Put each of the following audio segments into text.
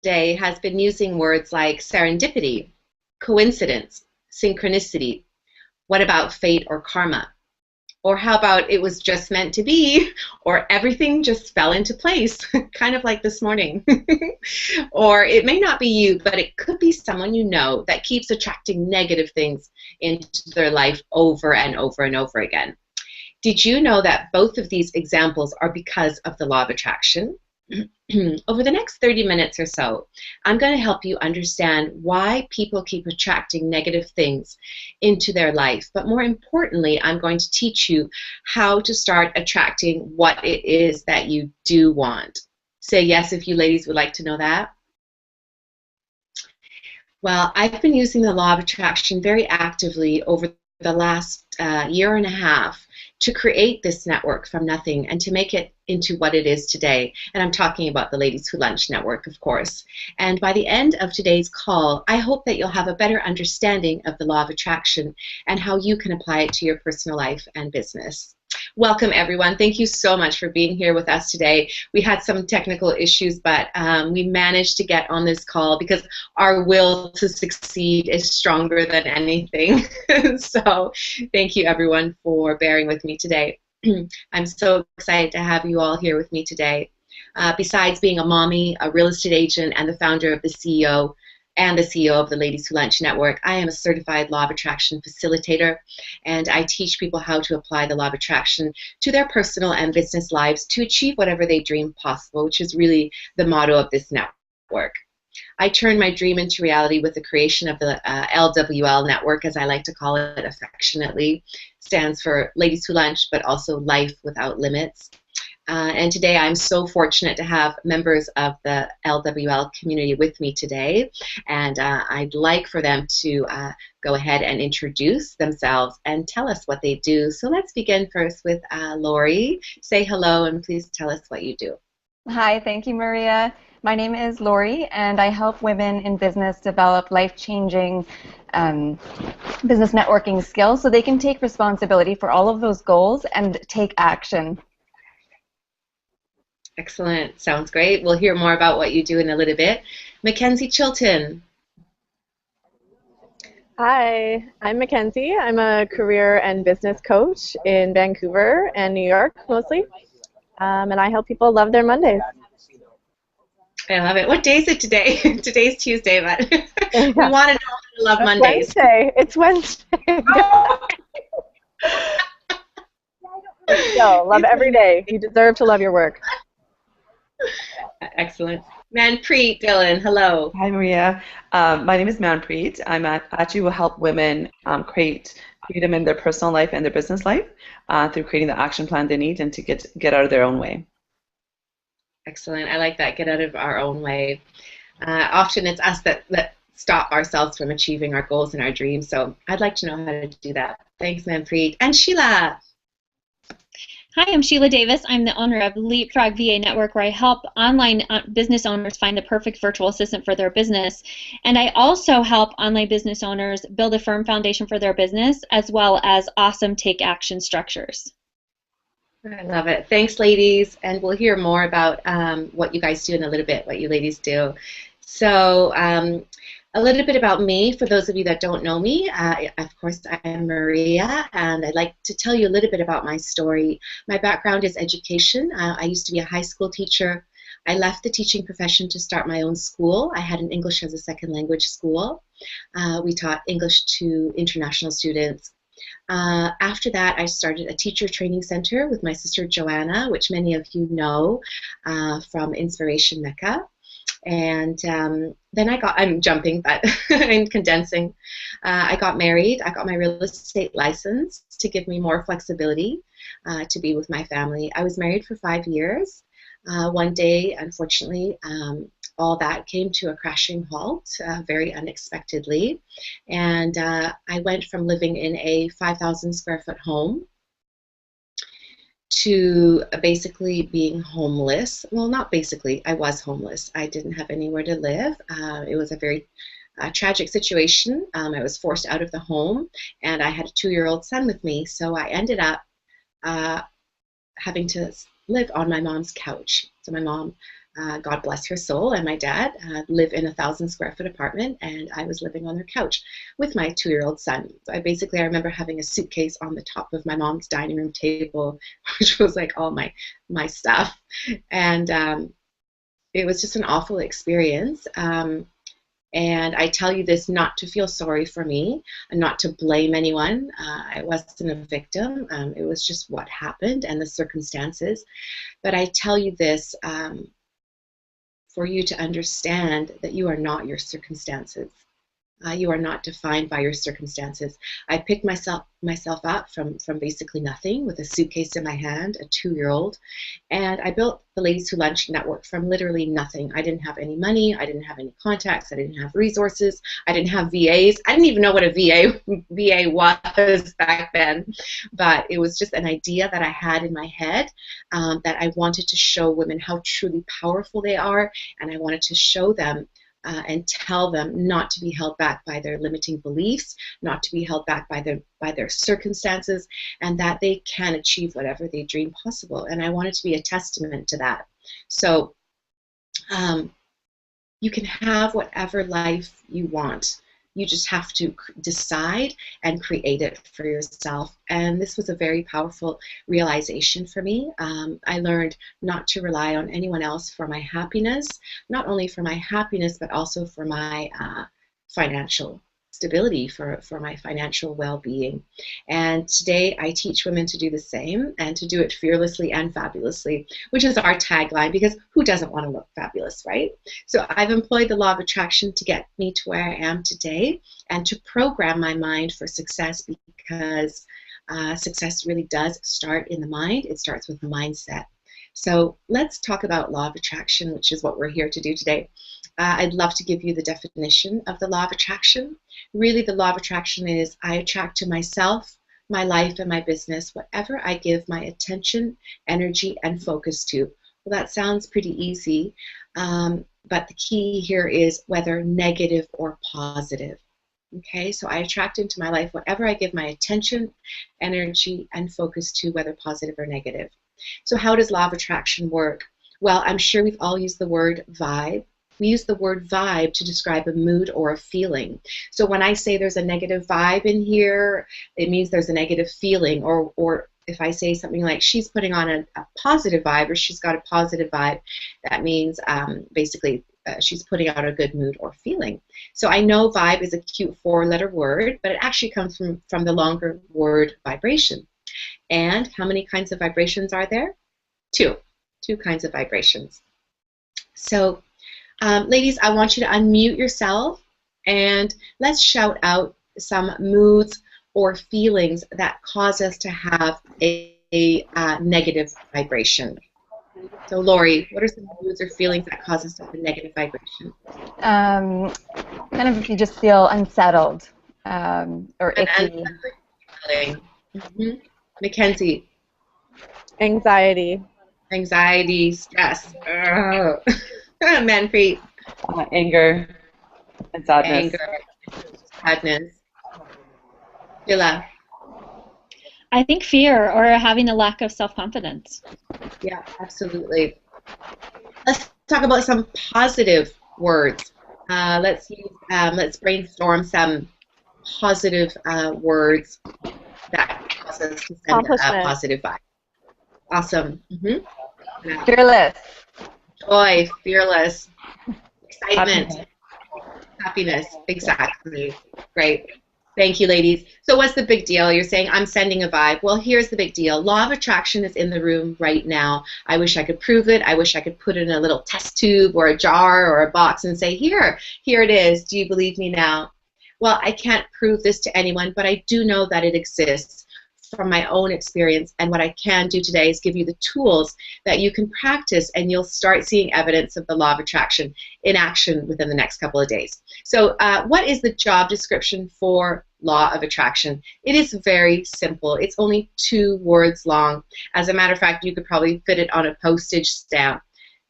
today has been using words like serendipity, coincidence, synchronicity. What about fate or karma? Or how about it was just meant to be, or everything just fell into place, kind of like this morning. Or it may not be you, but it could be someone you know that keeps attracting negative things into their life over and over and over again. Did you know that both of these examples are because of the law of attraction? Over the next 30 minutes or so, I'm going to help you understand why people keep attracting negative things into their life. But more importantly, I'm going to teach you how to start attracting what it is that you do want. Say yes if you ladies would like to know that. Well, I've been using the law of attraction very actively over the last year and a half to create this network from nothing and to make it into what it is today. And I'm talking about the Ladies Who Lunch Network, of course. And by the end of today's call, I hope that you'll have a better understanding of the law of attraction and how you can apply it to your personal life and business. Welcome, everyone. Thank you so much for being here with us today. We had some technical issues, but we managed to get on this call because our will to succeed is stronger than anything. So thank you, everyone, for bearing with me today. I'm so excited to have you all here with me today. Besides being a mommy, a real estate agent, and the founder of the CEO of the Ladies Who Lunch Network, I am a certified law of attraction facilitator, and I teach people how to apply the law of attraction to their personal and business lives to achieve whatever they dream possible, which is really the motto of this network. I turned my dream into reality with the creation of the LWL network, as I like to call it affectionately. Stands for Ladies Who Lunch, but also Life Without Limits. And today I'm so fortunate to have members of the LWL community with me today. And I'd like for them to go ahead and introduce themselves and tell us what they do. So let's begin first with Lori. Say hello and please tell us what you do. Hi, thank you, Maria. My name is Lori, and I help women in business develop life-changing business networking skills so they can take responsibility for all of those goals and take action. Excellent. Sounds great. We'll hear more about what you do in a little bit. Mackenzie Chilton. Hi, I'm Mackenzie. I'm a career and business coach in Vancouver and New York mostly, and I help people love their Mondays. I love it. What day is it today? Today's Tuesday, but we want to know how to love Mondays. Wednesday. It's Wednesday. So, love every day. You deserve to love your work. Excellent. Manpreet Dylan, hello. Hi, Maria. My name is Manpreet. Actually will help women create freedom in their personal life and their business life through creating the action plan they need and to get out of their own way. Excellent. I like that. Get out of our own way. Often it's us that stop ourselves from achieving our goals and our dreams. So I'd like to know how to do that. Thanks, Manpreet. And Sheila. Hi, I'm Sheila Davis. I'm the owner of Leapfrog VA Network, where I help online business owners find the perfect virtual assistant for their business. And I also help online business owners build a firm foundation for their business, as well as awesome take action structures. I love it. Thanks, ladies. And we'll hear more about what you guys do in a little bit, what you ladies do. So a little bit about me, for those of you that don't know me. Of course, I am Maria, and I'd like to tell you a little bit about my story. My background is education. I used to be a high school teacher. I left the teaching profession to start my own school. I had an English as a second language school. We taught English to international students. After that, I started a teacher training center with my sister Joanna, which many of you know from Inspiration Mecca. And then I'm jumping, but I'm condensing. I got married. I got my real estate license to give me more flexibility to be with my family. I was married for 5 years. One day, unfortunately, all that came to a crashing halt very unexpectedly. And I went from living in a 5,000 square foot home to basically being homeless. Well, not basically, I was homeless. I didn't have anywhere to live. It was a very tragic situation. I was forced out of the home, and I had a 2-year-old son with me, so I ended up having to live on my mom's couch. So my mom God bless her soul, and my dad live in a 1,000-square-foot apartment, and I was living on their couch with my 2-year-old son. So I remember having a suitcase on the top of my mom's dining room table, which was like all my stuff, and it was just an awful experience. And I tell you this not to feel sorry for me and not to blame anyone. I wasn't a victim. It was just what happened and the circumstances. But I tell you this for you to understand that you are not your circumstances. You are not defined by your circumstances. I picked myself up from basically nothing with a suitcase in my hand, a 2-year-old, and I built the Ladies Who Lunch network from literally nothing. I didn't have any money. I didn't have any contacts. I didn't have resources. I didn't have VAs. I didn't even know what a VA was back then, but it was just an idea that I had in my head that I wanted to show women how truly powerful they are, and I wanted to show them and tell them not to be held back by their limiting beliefs, not to be held back by their circumstances, and that they can achieve whatever they dream possible. And I wanted to be a testament to that. So you can have whatever life you want. You just have to decide and create it for yourself. And this was a very powerful realization for me. I learned not to rely on anyone else for my happiness, not only for my happiness, but also for my financial stability, for my financial well-being. And today I teach women to do the same and to do it fearlessly and fabulously, which is our tagline, because who doesn't want to look fabulous, right? So I've employed the law of attraction to get me to where I am today and to program my mind for success, because success really does start in the mind. It starts with mindset. So let's talk about law of attraction, which is what we're here to do today. I'd love to give you the definition of the law of attraction. Really, the law of attraction is I attract to myself, my life, and my business whatever I give my attention, energy, and focus to. Well, that sounds pretty easy, but the key here is whether negative or positive. Okay, so I attract into my life whatever I give my attention, energy, and focus to, whether positive or negative. So how does law of attraction work? Well, I'm sure we've all used the word vibe. We use the word vibe to describe a mood or a feeling. So when I say there's a negative vibe in here, it means there's a negative feeling. Or if I say something like she's putting on a positive vibe, or she's got a positive vibe, that means basically she's putting out a good mood or feeling. So I know vibe is a cute 4-letter word, but it actually comes from the longer word vibration. And how many kinds of vibrations are there? 2 kinds of vibrations. So ladies, I want you to unmute yourself and let's shout out some moods or feelings that cause us to have a negative vibration. So Lori, what are some moods or feelings that cause us to have a negative vibration? Kind of if you just feel unsettled or icky. Mm-hmm. Mackenzie. Anxiety. Anxiety, stress. Manpreet. Anger and sadness. Sadness. Sheila. I think fear or having a lack of self-confidence. Yeah, absolutely. Let's talk about some positive words. Let's brainstorm some positive words that cause us to send a positive vibe. Awesome. Mm-hmm. Fearless. Joy, fearless, excitement, happiness. Exactly. Great. Thank you, ladies. So what's the big deal? You're saying I'm sending a vibe. Well, here's the big deal. Law of attraction is in the room right now. I wish I could prove it. I wish I could put it in a little test tube or a jar or a box and say, here it is. Do you believe me now? Well, I can't prove this to anyone, but I do know that it exists from my own experience, and what I can do today is give you the tools that you can practice, and you'll start seeing evidence of the law of attraction in action within the next couple of days. So what is the job description for law of attraction? It is very simple. It's only 2 words long. As a matter of fact, you could probably fit it on a postage stamp.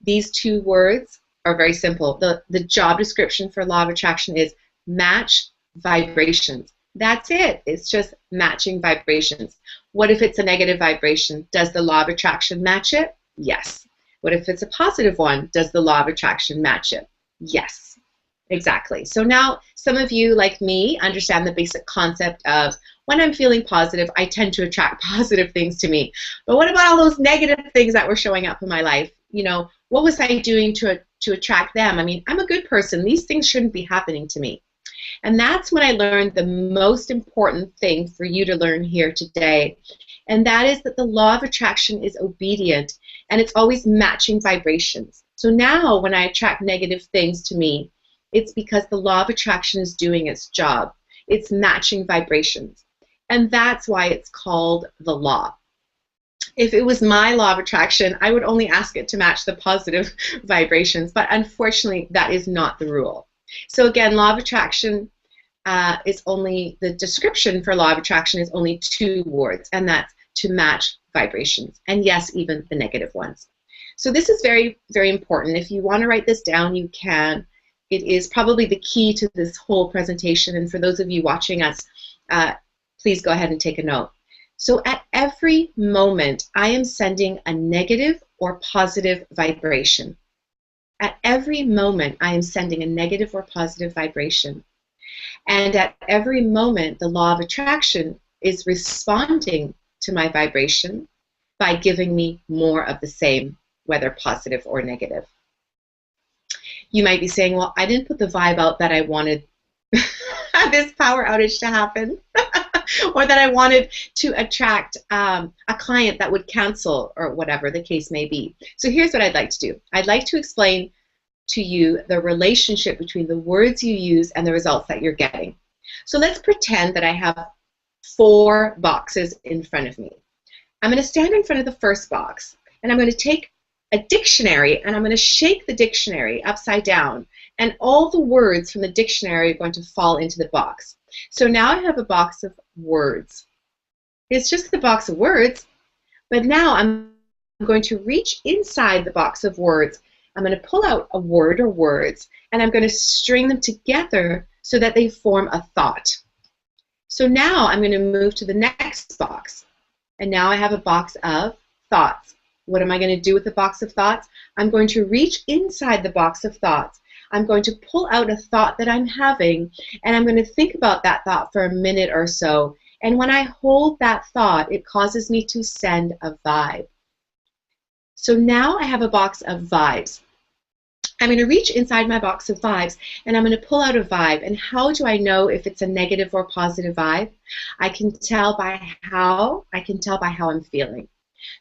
These 2 words are very simple. The job description for law of attraction is match vibrations. That's it. It's just matching vibrations. What if it's a negative vibration? Does the law of attraction match it? Yes. What if it's a positive one? Does the law of attraction match it? Yes, exactly. So now some of you, like me, understand the basic concept of when I'm feeling positive, I tend to attract positive things to me. But what about all those negative things that were showing up in my life? You know, what was I doing to attract them? I mean, I'm a good person. These things shouldn't be happening to me. And that's when I learned the most important thing for you to learn here today. And that is that the law of attraction is obedient, and it's always matching vibrations. So now when I attract negative things to me, it's because the law of attraction is doing its job. It's matching vibrations. And that's why it's called the law. If it was my law of attraction, I would only ask it to match the positive vibrations. But unfortunately, that is not the rule. So again, law of attraction is only, the description for law of attraction is only 2 words, and that's to match vibrations. And yes, even the negative ones. So this is very, very important. If you want to write this down, you can. It is probably the key to this whole presentation. And for those of you watching us, please go ahead and take a note. So at every moment, I am sending a negative or positive vibration. At every moment, I am sending a negative or positive vibration. And at every moment, the law of attraction is responding to my vibration by giving me more of the same, whether positive or negative. You might be saying, well, I didn't put the vibe out that I wanted this power outage to happen or that I wanted to attract a client that would cancel or whatever the case may be. So here's what I'd like to do. I'd like to explain to you the relationship between the words you use and the results that you're getting. So let's pretend that I have 4 boxes in front of me. I'm going to stand in front of the first box, and I'm going to take a dictionary, and I'm going to shake the dictionary upside down, and all the words from the dictionary are going to fall into the box. So now I have a box of words. It's just the box of words, but now I'm going to reach inside the box of words. I'm going to pull out a word or words, and I'm going to string them together so that they form a thought. So now I'm going to move to the next box, and now I have a box of thoughts. What am I going to do with the box of thoughts? I'm going to reach inside the box of thoughts. I'm going to pull out a thought that I'm having, and I'm going to think about that thought for a minute or so. And when I hold that thought, it causes me to send a vibe. So now I have a box of vibes. I'm going to reach inside my box of vibes, and I'm going to pull out a vibe. And how do I know if it's a negative or positive vibe? I can tell by how I'm feeling.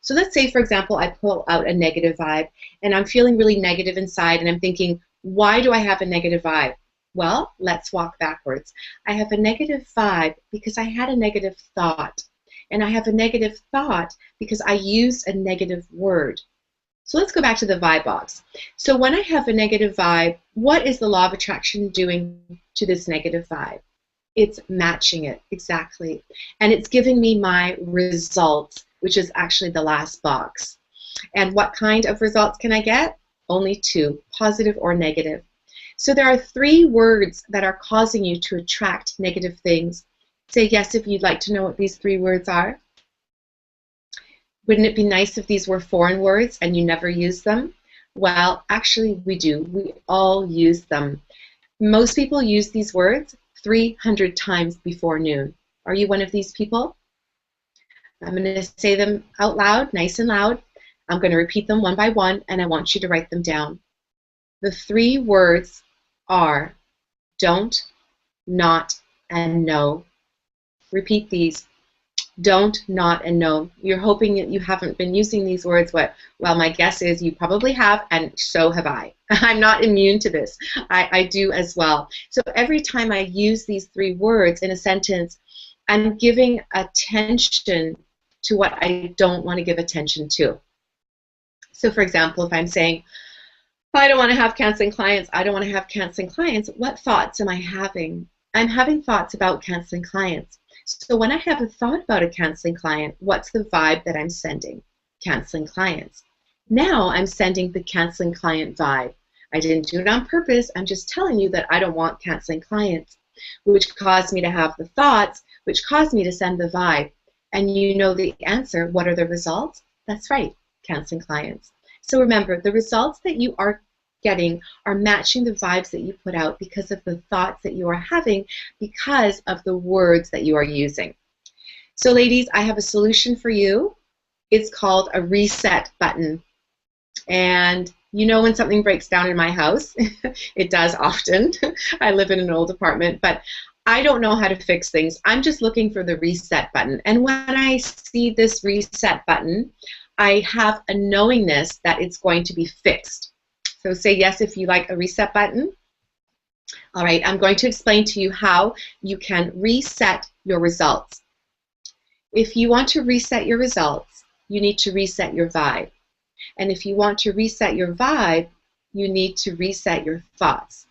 So let's say, for example, I pull out a negative vibe, and I'm feeling really negative inside, and I'm thinking, why do I have a negative vibe? Well, let's walk backwards. I have a negative vibe because I had a negative thought, and I have a negative thought because I used a negative word. So let's go back to the vibe box. So when I have a negative vibe, what is the law of attraction doing to this negative vibe? It's matching it, exactly. And it's giving me my results, which is actually the last box. And what kind of results can I get? Only 2, positive or negative. So there are 3 words that are causing you to attract negative things. Say yes if you'd like to know what these 3 words are. Wouldn't it be nice if these were foreign words and you never use them? Well, actually we do. We all use them. Most people use these words 300 times before noon. Are you one of these people? I'm going to say them out loud, nice and loud. I'm going to repeat them one by one, and I want you to write them down. The 3 words are don't, not, and no. Repeat these. Don't, not, and no. You're hoping that you haven't been using these words. Well, my guess is you probably have, and so have I. I'm not immune to this. I do as well. So every time I use these 3 words in a sentence, I'm giving attention to what I don't want to give attention to. So for example, if I'm saying, I don't want to have canceling clients, I don't want to have canceling clients, what thoughts am I having? I'm having thoughts about canceling clients. So when I have a thought about a canceling client, what's the vibe that I'm sending? Canceling clients. Now I'm sending the canceling client vibe. I didn't do it on purpose. I'm just telling you that I don't want canceling clients, which caused me to have the thoughts, which caused me to send the vibe. And you know the answer. What are the results? That's right, canceling clients. So remember, the results that you are getting are matching the vibes that you put out because of the thoughts that you are having, because of the words that you are using. So ladies, I have a solution for you. It's called a reset button. And you know when something breaks down in my house, it does often. I live in an old apartment, but I don't know how to fix things. I'm just looking for the reset button. And when I see this reset button, I have a knowingness that it's going to be fixed. So say yes if you like a reset button. All right, I'm going to explain to you how you can reset your results. If you want to reset your results, you need to reset your vibe. And if you want to reset your vibe, you need to reset your thoughts.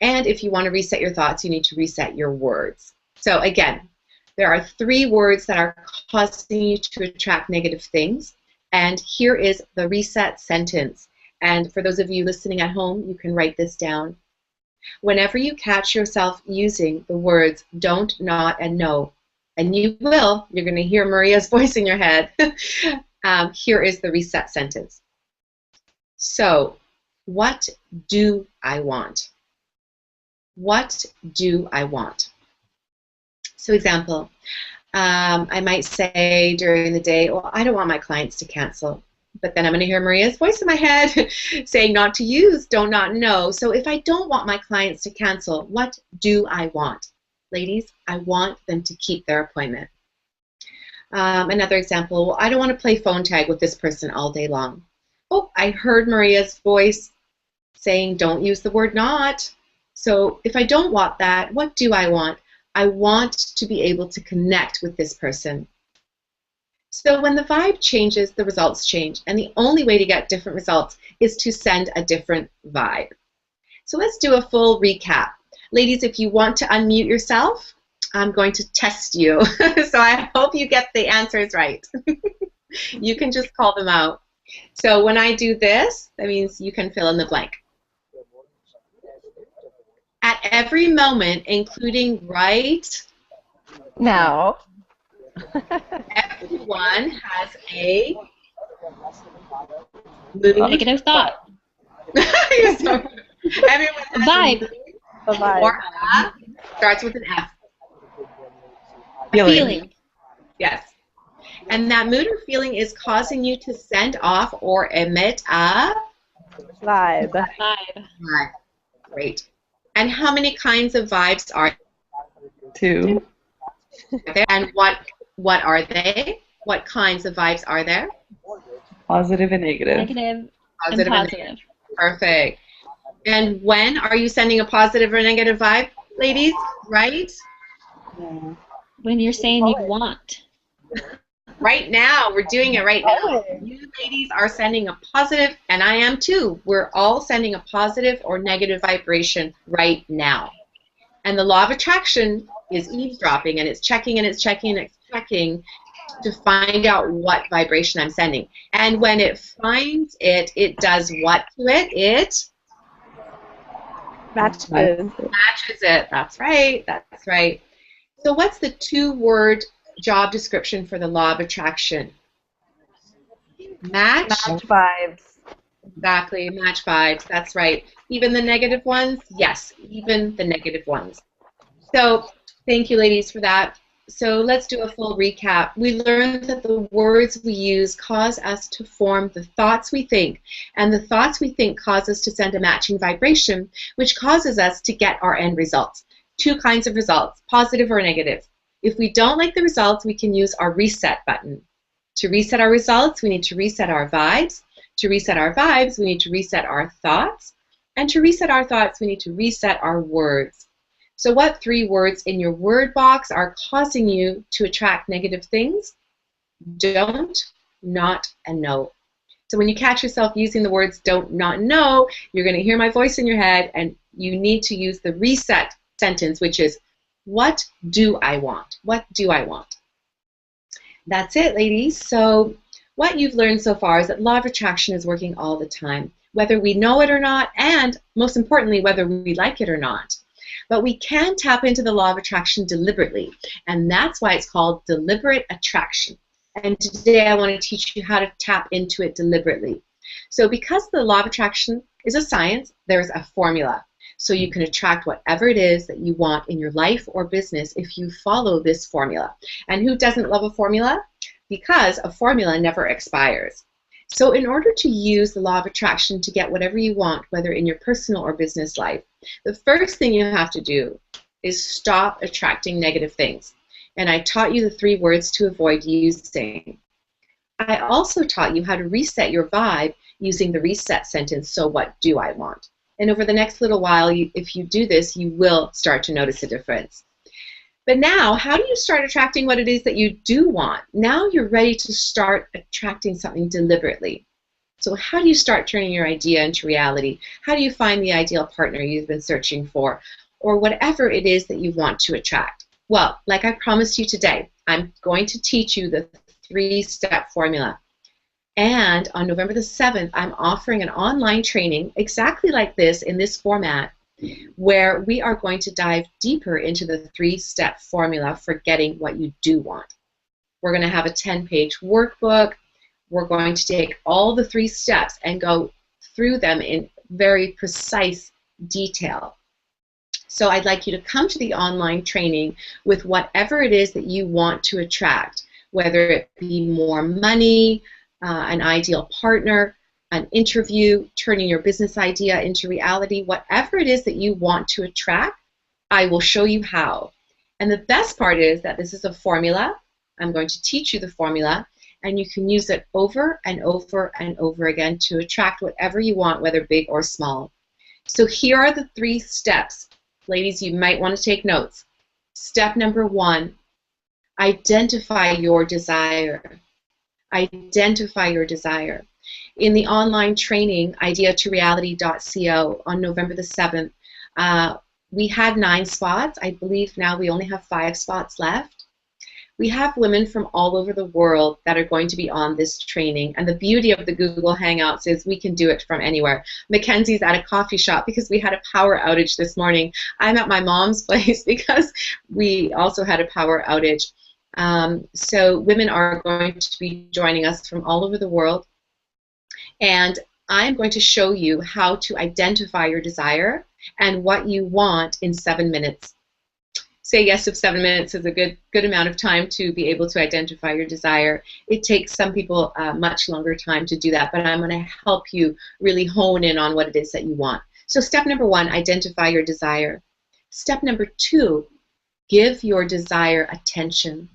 And if you want to reset your thoughts, you need to reset your words. So again, there are 3 words that are causing you to attract negative things. And here is the reset sentence. And for those of you listening at home, you can write this down. Whenever you catch yourself using the words don't, not, and no, and you will, you're going to hear Maria's voice in your head. Here is the reset sentence. So, what do I want? What do I want? So example, I might say during the day, well, I don't want my clients to cancel. But then I'm going to hear Maria's voice in my head saying not to use, don't, not, no. So if I don't want my clients to cancel, what do I want? Ladies, I want them to keep their appointment. Another example, well, I don't want to play phone tag with this person all day long. Oh, I heard Maria's voice saying don't use the word not. So if I don't want that, what do I want? I want to be able to connect with this person. So when the vibe changes, the results change. And the only way to get different results is to send a different vibe. So let's do a full recap. Ladies, if you want to unmute yourself, I'm going to test you. So I hope you get the answers right. You can just call them out. So when I do this, that means you can fill in the blank. At every moment, including right now, everyone has a Negative thought. Everyone has Vibe. The vibe. Or starts with an F. Feeling. Yes. And that mood or feeling is causing you to send off or emit a Vibe. Vibe. vibe. Great. And how many kinds of vibes are 2. there? And what are they? What kinds of vibes are there? Positive and negative. Negative Positive and and positive. Perfect. And when are you sending a positive or negative vibe, ladies? Right? When you're saying you want. Right now. We're doing it right now. You ladies are sending a positive, and I am too. We're all sending a positive or negative vibration right now. And the law of attraction is eavesdropping, and it's checking and it's checking and it's checking to find out what vibration I'm sending. And when it finds it, it does what to it? It Matches. matches it. That's right. That's right. So what's the 2-word job description for the law of attraction? Match. Match vibes. Exactly. Match vibes. That's right. Even the negative ones? Yes, even the negative ones. So thank you, ladies, for that. So let's do a full recap. We learned that the words we use cause us to form the thoughts we think, and the thoughts we think cause us to send a matching vibration, which causes us to get our end results. 2 kinds of results, positive or negative. If we don't like the results, we can use our reset button. To reset our results, we need to reset our vibes. To reset our vibes, we need to reset our thoughts. And to reset our thoughts, we need to reset our words. So what 3 words in your word box are causing you to attract negative things? Don't, not, and no. So when you catch yourself using the words don't, not, no, you're going to hear my voice in your head, and you need to use the reset sentence, which is, what do I want? What do I want? That's it, ladies. So what you've learned so far is that law of attraction is working all the time, whether we know it or not, and most importantly, whether we like it or not. But we can tap into the law of attraction deliberately, and that's why it's called deliberate attraction. And today I want to teach you how to tap into it deliberately. So because the law of attraction is a science, there's a formula. So you can attract whatever it is that you want in your life or business if you follow this formula. And who doesn't love a formula? Because a formula never expires. So in order to use the law of attraction to get whatever you want, whether in your personal or business life, the first thing you have to do is stop attracting negative things. And I taught you the 3 words to avoid using. I also taught you how to reset your vibe using the reset sentence, so what do I want? And over the next little while, if you do this, you will start to notice a difference. But now, how do you start attracting what it is that you do want? Now you're ready to start attracting something deliberately. So how do you start turning your idea into reality? How do you find the ideal partner you've been searching for? Or whatever it is that you want to attract? Well, like I promised you today, I'm going to teach you the 3-step formula. And on November the 7th, I'm offering an online training exactly like this in this format, where we are going to dive deeper into the 3-step formula for getting what you do want. We're going to have a 10-page workbook. We're going to take all the 3 steps and go through them in very precise detail. So I'd like you to come to the online training with whatever it is that you want to attract, whether it be more money, an ideal partner, an interview, turning your business idea into reality, whatever it is that you want to attract, I will show you how. And the best part is that this is a formula. I'm going to teach you the formula, and you can use it over and over and over again to attract whatever you want, whether big or small. So here are the 3 steps. Ladies, you might want to take notes. Step number 1, identify your desire. Identify your desire. In the online training, ideatoreality.co, on November the 7th, we had 9 spots. I believe now we only have 5 spots left. We have women from all over the world that are going to be on this training, and the beauty of the Google Hangouts is we can do it from anywhere. Mackenzie's at a coffee shop because we had a power outage this morning. I'm at my mom's place because we also had a power outage. So women are going to be joining us from all over the world, and I'm going to show you how to identify your desire and what you want in 7 minutes. Say yes if 7 minutes is a good amount of time to be able to identify your desire. It takes some people much longer time to do that, but I'm going to help you really hone in on what it is that you want. So step number 1, identify your desire. Step number 2, give your desire attention.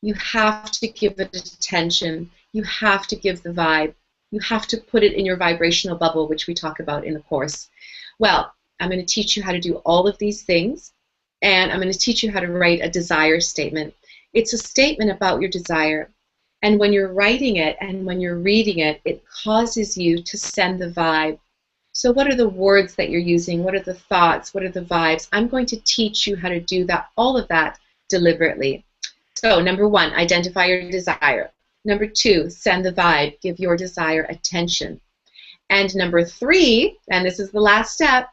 You have to give it attention. You have to give the vibe. You have to put it in your vibrational bubble, which we talk about in the course. Well, I'm going to teach you how to do all of these things, and I'm going to teach you how to write a desire statement. It's a statement about your desire, and when you're writing it and when you're reading it, it causes you to send the vibe. So what are the words that you're using? What are the thoughts? What are the vibes? I'm going to teach you how to do that, all of that deliberately. So number 1, identify your desire. Number 2, send the vibe. Give your desire attention. And number 3, and this is the last step,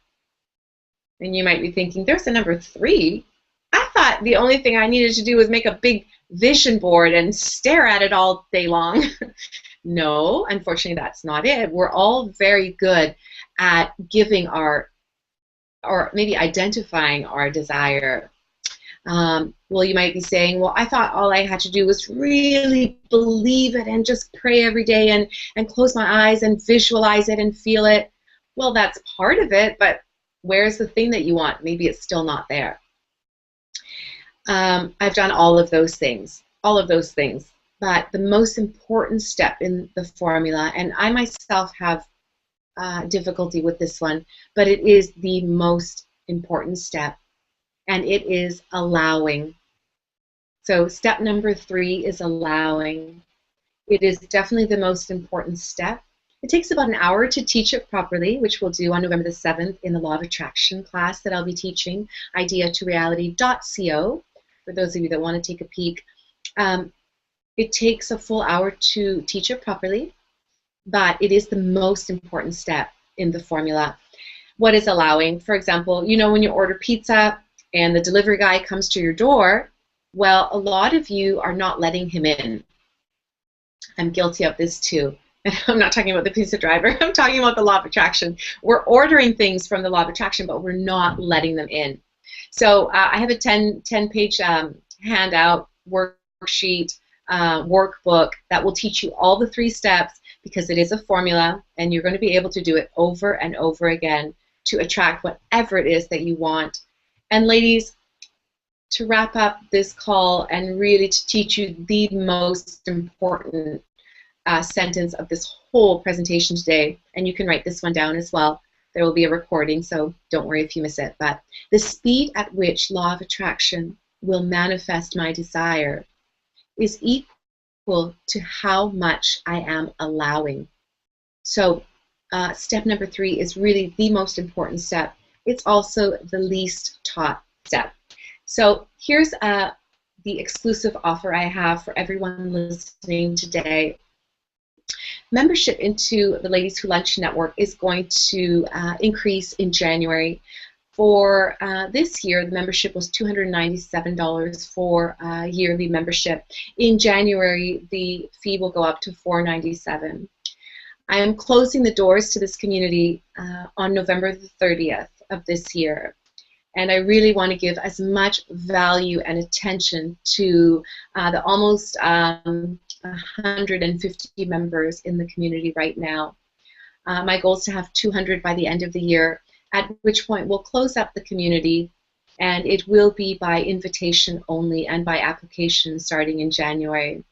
and you might be thinking, there's a number 3? I thought the only thing I needed to do was make a big vision board and stare at it all day long. No, unfortunately that's not it. We're all very good at giving or maybe identifying our desire. Well, you might be saying, well, I thought all I had to do was really believe it and just pray every day and close my eyes and visualize it and feel it. Well, that's part of it, but where's the thing that you want? Maybe it's still not there. I've done all of those things, but the most important step in the formula, and I myself have difficulty with this one, but it is the most important step, and it is allowing. So step number 3 is allowing. It is definitely the most important step. It takes about an hour to teach it properly, which we'll do on November the 7th in the Law of Attraction class that I'll be teaching, ideatoreality.co, for those of you that want to take a peek. It takes a full hour to teach it properly, but it is the most important step in the formula. What is allowing? For example, you know when you order pizza and the delivery guy comes to your door, well, a lot of you are not letting him in. I'm guilty of this too. I'm not talking about the pizza driver, I'm talking about the law of attraction. We're ordering things from the law of attraction, but we're not letting them in. So I have a 10-page handout, worksheet, workbook that will teach you all the 3 steps, because it is a formula, and you're going to be able to do it over and over again to attract whatever it is that you want. And ladies, to wrap up this call and really to teach you the most important sentence of this whole presentation today, and you can write this one down as well. There will be a recording, so don't worry if you miss it. But the speed at which law of attraction will manifest my desire is equal to how much I am allowing. So step number 3 is really the most important step. It's also the least taught step. So here's the exclusive offer I have for everyone listening today. Membership into the Ladies Who Lunch Network is going to increase in January. For this year, the membership was $297 for yearly membership. In January, the fee will go up to $497. I am closing the doors to this community on November the 30th of this year. And I really want to give as much value and attention to the almost 150 members in the community right now. My goal is to have 200 by the end of the year, at which point we'll close up the community, and it will be by invitation only and by application starting in January.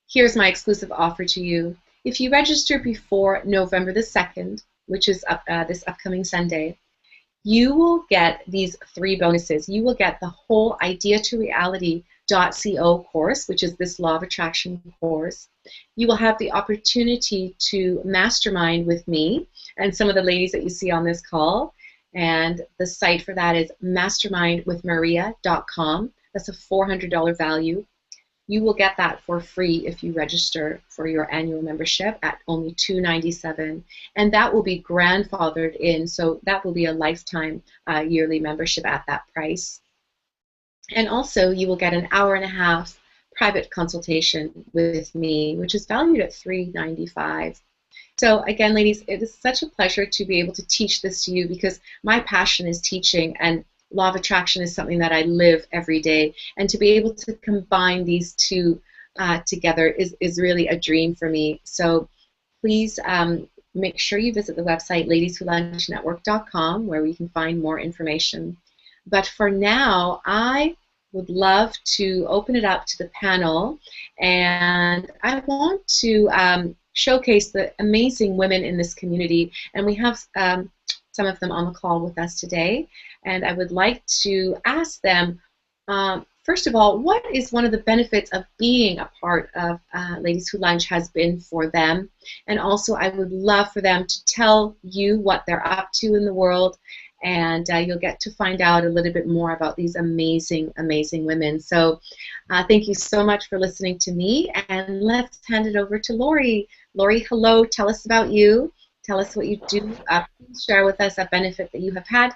Here's my exclusive offer to you. If you register before November the 2nd, which is this upcoming Sunday, you will get these 3 bonuses. You will get the whole Idea to Reality.co course, which is this Law of Attraction course. You will have the opportunity to mastermind with me and some of the ladies that you see on this call. And the site for that is mastermindwithmaria.com. That's a $400 value. You will get that for free if you register for your annual membership at only $297, and that will be grandfathered in, so that will be a lifetime yearly membership at that price. And also, you will get an hour-and-a-half private consultation with me, which is valued at $395. So again, ladies, it is such a pleasure to be able to teach this to you, because my passion is teaching, and law of attraction is something that I live every day, and to be able to combine these 2 together is really a dream for me. So please make sure you visit the website ladieswholunchnetwork.com, where we can find more information. But for now, I would love to open it up to the panel, and I want to showcase the amazing women in this community, and we have some of them on the call with us today. And I would like to ask them, first of all, what is one of the benefits of being a part of Ladies Who Lunch has been for them? And also, I would love for them to tell you what they're up to in the world, and you'll get to find out a little bit more about these amazing, amazing women. So thank you so much for listening to me, and let's hand it over to Lori. Lori, hello, tell us about you. Tell us what you do. Please share with us a benefit that you have had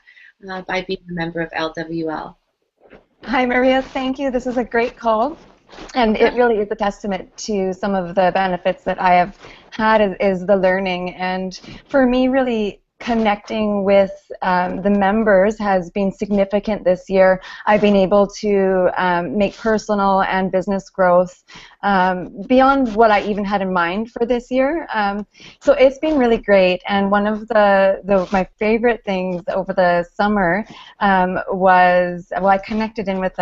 by being a member of LWL. Hi, Maria. Thank you. This is a great call, and it really is a testament to some of the benefits that I have had is the learning. And for me, really connecting with the members has been significant this year. I've been able to make personal and business growth beyond what I even had in mind for this year. So it's been really great. And one of my favorite things over the summer was, well, I connected in with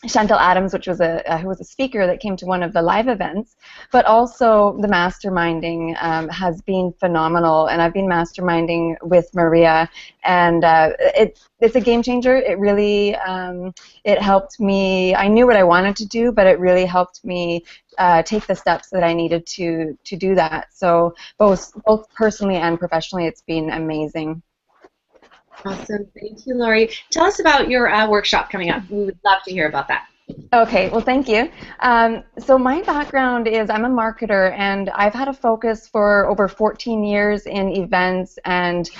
Chantel Adams, which was who was a speaker that came to one of the live events, but also the masterminding has been phenomenal, and I've been masterminding with Maria, and it's a game changer. It really it helped me. I knew what I wanted to do, but it really helped me take the steps that I needed to do that. So both personally and professionally, it's been amazing. Awesome. Thank you, Lori. Tell us about your workshop coming up. We would love to hear about that. Okay, well, thank you. So my background is I'm a marketer, and I've had a focus for over 14 years in events and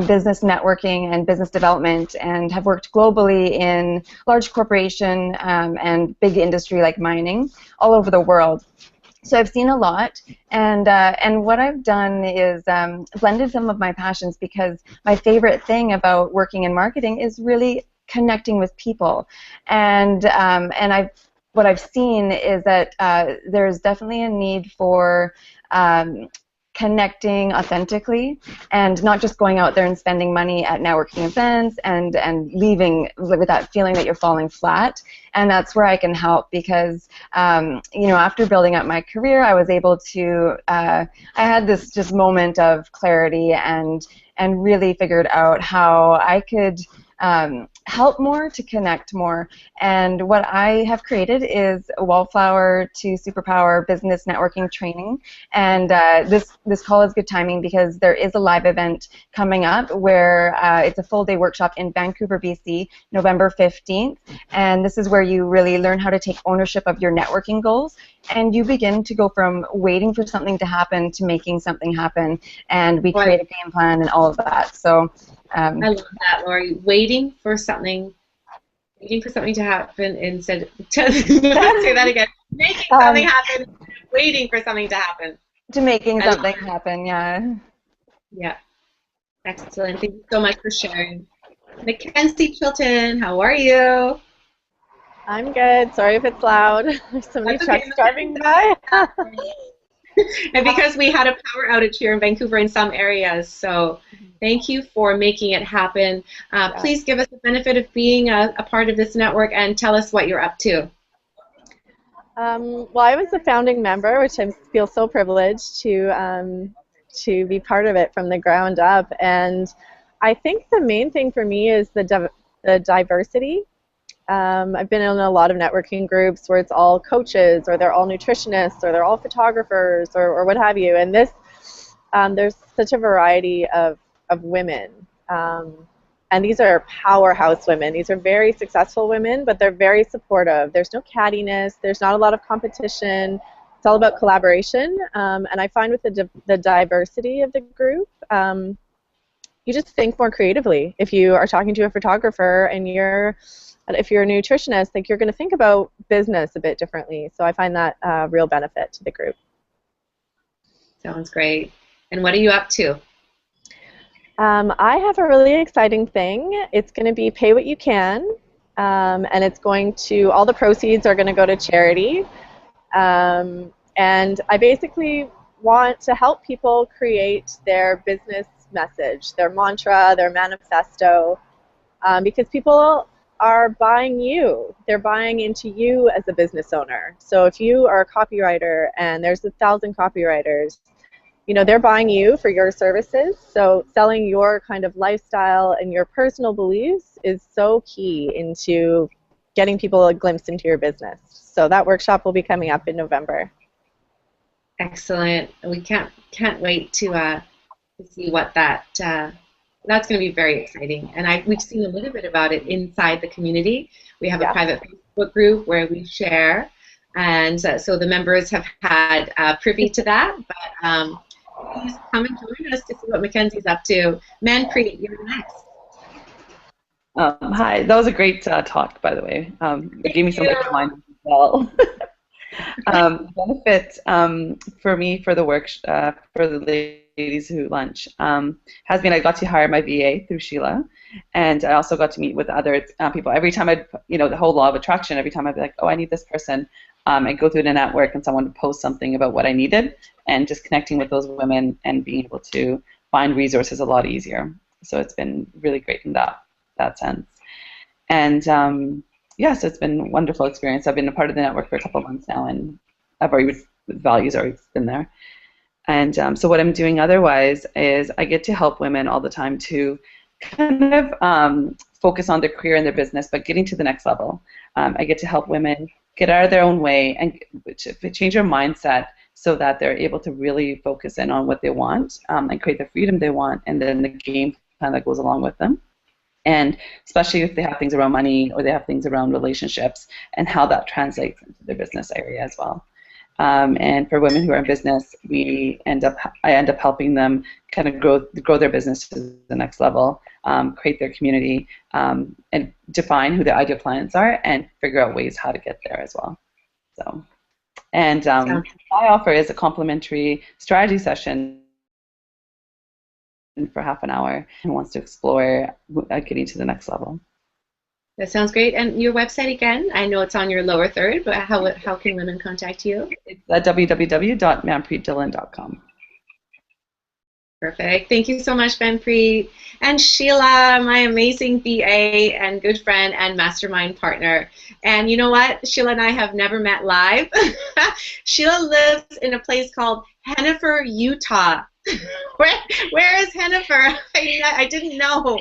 business networking and business development, and have worked globally in large corporation and big industry like mining all over the world. So I've seen a lot, and what I've done is blended some of my passions, because my favorite thing about working in marketing is really connecting with people, and what I've seen is that there's definitely a need for connecting authentically, and not just going out there and spending money at networking events and leaving with that feeling that you're falling flat. And that's where I can help, because after building up my career, I was able to I had this just moment of clarity, and really figured out how I could help more to connect more. And what I have created is a Wallflower to Superpower business networking training. And this call is good timing, because there is a live event coming up where it's a full-day workshop in Vancouver, BC, November 15th. And this is where you really learn how to take ownership of your networking goals, and you begin to go from waiting for something to happen to making something happen. And we create a game plan and all of that. So I love that, Lori. Waiting for something to happen instead. Let's say that again. Making something happen. Waiting for something to happen. To making something happen. Yeah. Yeah. Excellent. Thank you so much for sharing. Mackenzie Chilton, how are you? I'm good. Sorry if it's loud. There's so many trucks driving by. And because we had a power outage here in Vancouver in some areas, so thank you for making it happen. Please give us the benefit of being a part of this network and tell us what you're up to. Well, I was a founding member, which I feel so privileged to be part of it from the ground up. And I think the main thing for me is the diversity. I've been in a lot of networking groups where it's all coaches, or they're all nutritionists, or they're all photographers, or what have you. And this, there's such a variety of women. And these are powerhouse women. These are very successful women, but they're very supportive. There's no cattiness. There's not a lot of competition. It's all about collaboration. And I find with the diversity of the group, you just think more creatively. If you are talking to a photographer and if you're a nutritionist, like, you're going to think about business a bit differently. So I find that a real benefit to the group. Sounds great. And what are you up to? I have a really exciting thing. It's going to be Pay What You Can, and it's going to, all the proceeds are going to go to charity. And I basically want to help people create their business message, their mantra, their manifesto, because people are buying you. They're buying into you as a business owner. So if you are a copywriter and there's 1,000 copywriters, they're buying you for your services. So selling your kind of lifestyle and your personal beliefs is so key into getting people a glimpse into your business. So that workshop will be coming up in November. Excellent. We can't wait to see what that's going to be very exciting. And we've seen a little bit about it inside the community. We have a private Facebook group where we share, and so the members have had privy to that. But please come and join us to see what Mackenzie's up to. Manpreet, you're next. Hi, that was a great talk, by the way. It gave me something to mind as well. Benefit for me for the work for the ladies who lunch has been I got to hire my VA through Sheila, and I also got to meet with other people. Every time the whole law of attraction, every time I'd be like, oh, I need this person, I'd go through the network and someone would post something about what I needed, and just connecting with those women and being able to find resources a lot easier. So it's been really great in that sense. And yes, it's been a wonderful experience. I've been a part of the network for a couple of months now, and values already been there. And so what I'm doing otherwise is I get to help women all the time to kind of focus on their career and their business, but getting to the next level. I get to help women get out of their own way and change their mindset so that they're able to really focus in on what they want and create the freedom they want, and then the game plan that goes along with them. And especially if they have things around money or they have things around relationships, and how that translates into their business area as well. And for women who are in business, I end up helping them kind of grow their business to the next level, create their community, and define who their ideal clients are, and figure out ways how to get there as well. So And my offer is a complimentary strategy session for half an hour and wants to explore getting to the next level. That sounds great. And your website again? I know it's on your lower third, but how can women contact you? It's www.manpreetdillon.com. Perfect. Thank you so much, Manpreet. And Sheila, my amazing VA and good friend and mastermind partner. And you know what? Sheila and I have never met live. Sheila lives in a place called Hennifer, Utah. Where is Hennifer? I didn't know.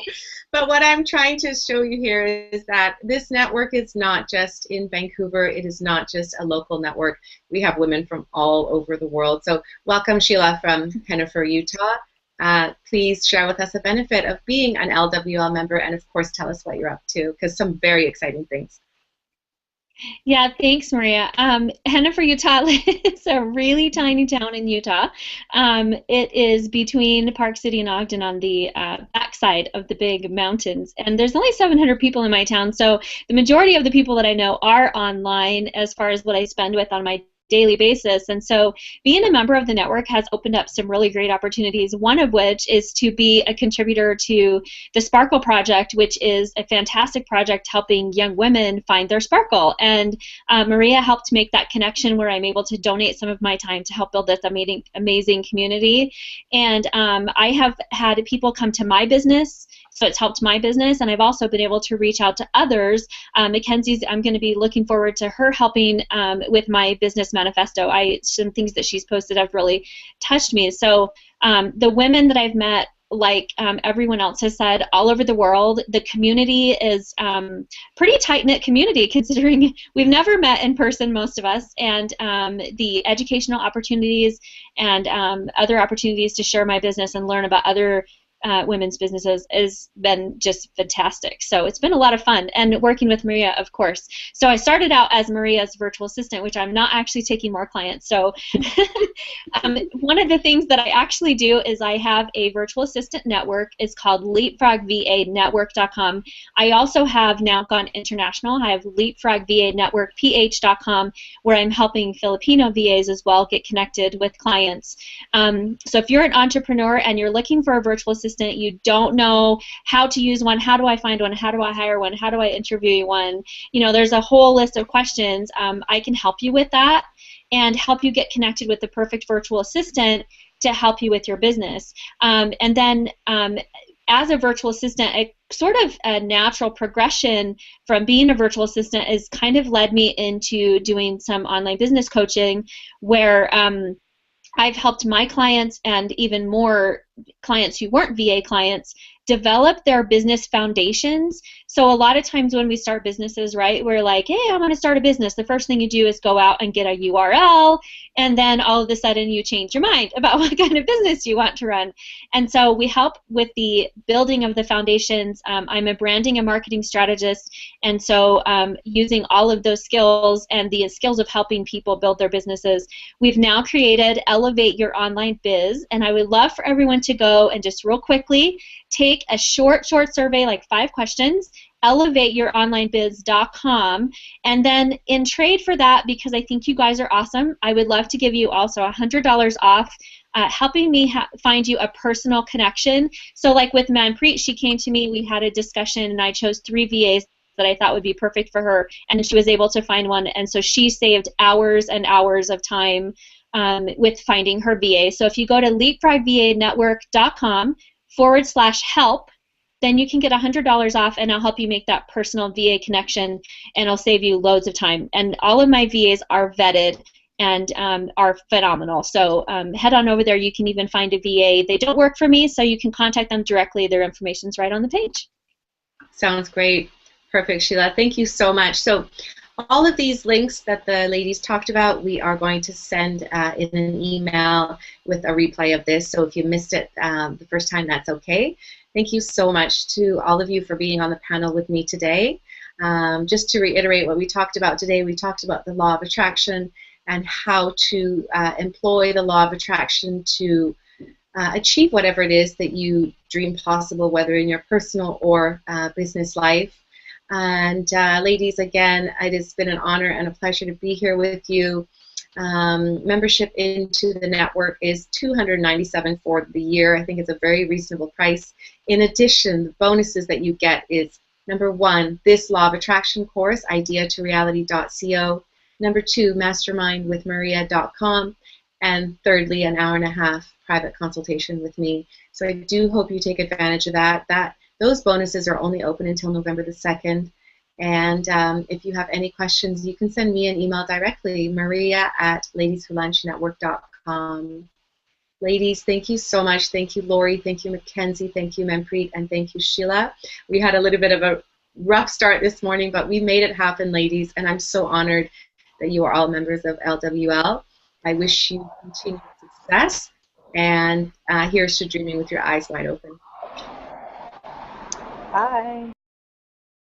But what I'm trying to show you here is that this network is not just in Vancouver. It is not just a local network. We have women from all over the world. So welcome, Sheila, from Hennifer, Utah. Please share with us the benefit of being an LWL member, and of course tell us what you're up to, because some very exciting things. Yeah, thanks, Maria. Hennifer, Utah is a really tiny town in Utah. It is between Park City and Ogden on the backside of the big mountains. And there's only 700 people in my town, so the majority of the people that I know are online as far as what I spend with on my daily basis. And so being a member of the network has opened up some really great opportunities, one of which is to be a contributor to the Sparkle Project, which is a fantastic project helping young women find their sparkle. And Maria helped make that connection where I'm able to donate some of my time to help build this amazing community. And I have had people come to my business, so it's helped my business, and I've also been able to reach out to others. Mackenzie's, I'm going to be looking forward to her helping with my business manifesto. Some things that she's posted have really touched me. So the women that I've met, like everyone else has said, all over the world, the community is pretty tight-knit community, considering we've never met in person, most of us, and the educational opportunities and other opportunities to share my business and learn about other women's businesses has been just fantastic. So it's been a lot of fun, and working with Maria, of course. So I started out as Maria's virtual assistant, which I'm not actually taking more clients. So one of the things that I actually do is I have a virtual assistant network. It's called LeapfrogVANetwork.com. I also have now gone international. I have LeapfrogVANetworkPH.com, where I'm helping Filipino VAs as well get connected with clients. So if you're an entrepreneur and you're looking for a virtual assistant, you don't know how to use one, how do I find one, how do I hire one, how do I interview one, you know, there's a whole list of questions. I can help you with that and help you get connected with the perfect virtual assistant to help you with your business. And then as a virtual assistant, a sort of a natural progression from being a virtual assistant has kind of led me into doing some online business coaching, where I've helped my clients and even more clients who weren't VA clients develop their business foundations. So a lot of times when we start businesses, right, we're like, hey, I want to start a business. The first thing you do is go out and get a URL, and then all of a sudden you change your mind about what kind of business you want to run. And so we help with the building of the foundations. I'm a branding and marketing strategist, and so using all of those skills and the skills of helping people build their businesses, we've now created Elevate Your Online Biz, and I would love for everyone to go and just real quickly take a short survey, like 5 questions, elevateyouronlinebiz.com, and then in trade for that, because I think you guys are awesome, I would love to give you also $100 off helping me find you a personal connection. So like with Manpreet, she came to me, we had a discussion, and I chose 3 VAs that I thought would be perfect for her, and she was able to find one, and so she saved hours and hours of time with finding her VA. So if you go to leapfrogvanetwork.com/help, then you can get $100 off, and I'll help you make that personal VA connection, and I'll save you loads of time. And all of my VAs are vetted and are phenomenal. So head on over there. You can even find a VA. They don't work for me, so you can contact them directly. Their information's right on the page. Sounds great. Perfect, Sheila. Thank you so much. So all of these links that the ladies talked about, we are going to send in an email with a replay of this. So if you missed it the first time, that's okay. Thank you so much to all of you for being on the panel with me today. Just to reiterate what we talked about today, we talked about the law of attraction and how to employ the law of attraction to achieve whatever it is that you dream possible, whether in your personal or business life. And ladies, again, it has been an honor and a pleasure to be here with you. Membership into the network is $297 for the year. I think it's a very reasonable price. In addition, the bonuses that you get is, number one, this Law of Attraction course, ideatoreality.co. Number two, mastermindwithmaria.com. And thirdly, an hour and a half private consultation with me. So I do hope you take advantage of that. Those bonuses are only open until November the 2nd. And if you have any questions, you can send me an email directly, maria@ladieswholunchnetwork.com. Ladies, thank you so much. Thank you, Lori. Thank you, Mackenzie. Thank you, Manpreet. And thank you, Sheila. We had a little bit of a rough start this morning, but we made it happen, ladies. And I'm so honored that you are all members of LWL. I wish you continued success. And here's to dreaming with your eyes wide open. Bye.